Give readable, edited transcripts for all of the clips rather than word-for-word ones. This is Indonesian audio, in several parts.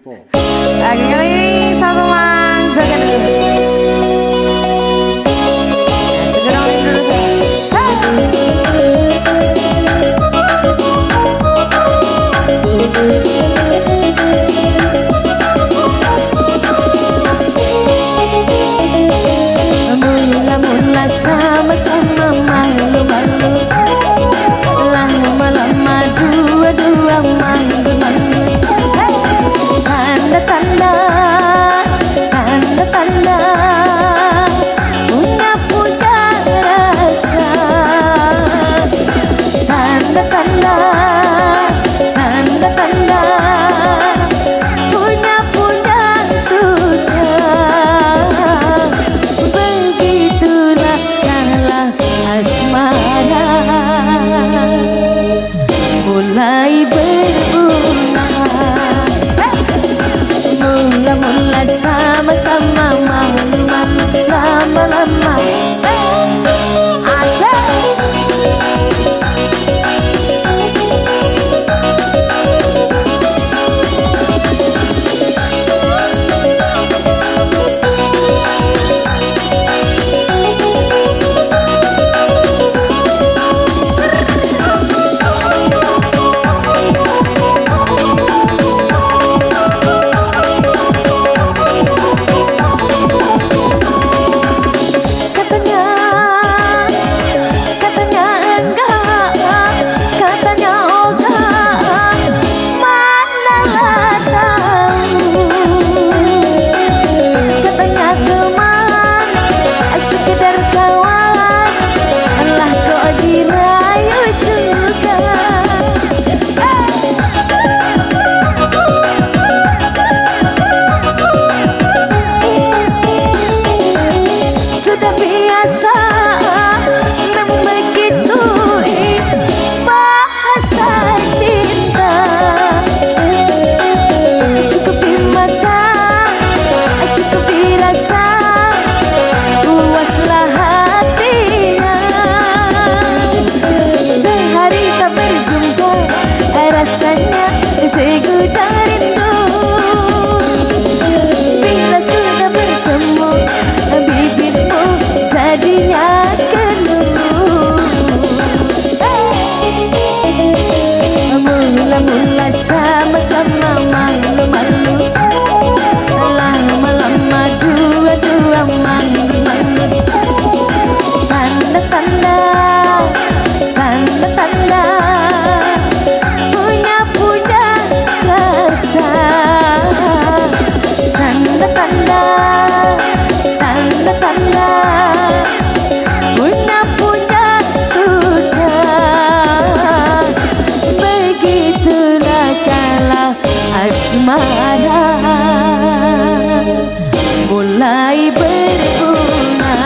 Dipo. Lagi kali ini sama Mang Joget dulu. Segera dulu. Mula-mula sama-sama malu-malu, lama-lama dua-dua malu-malu. Tanda-tanda, tanda-tanda punya rasa. Tanda-tanda, tanda-tanda punya sudah. Begitulah kalah asmara mulai berbunga. Mula-mula sama-sama malu-malu, lama-lama mula sama-sama malu-malu, lama-lama dua-dua malu-malu. Tanda-tanda, tanda-tanda punya rasa. Tanda-tanda, tanda-tanda punya sudah. Begitulah kalah asmara mulai berbunga.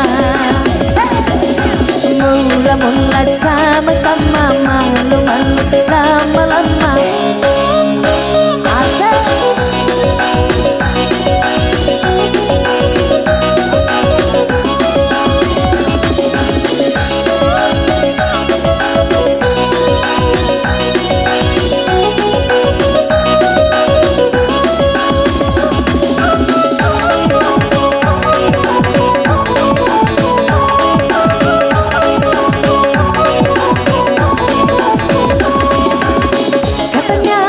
Mula-mula sama-sama malu-malu, lama-lama katanya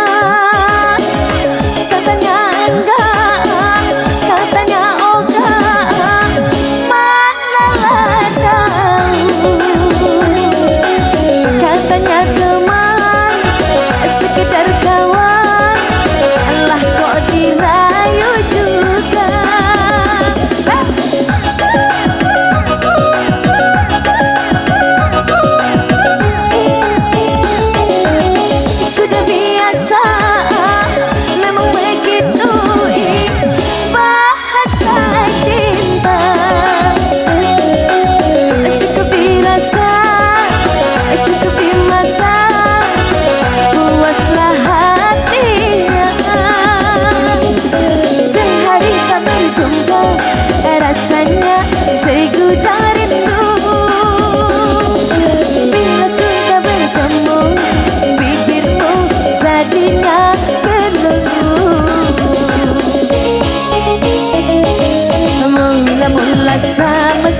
sama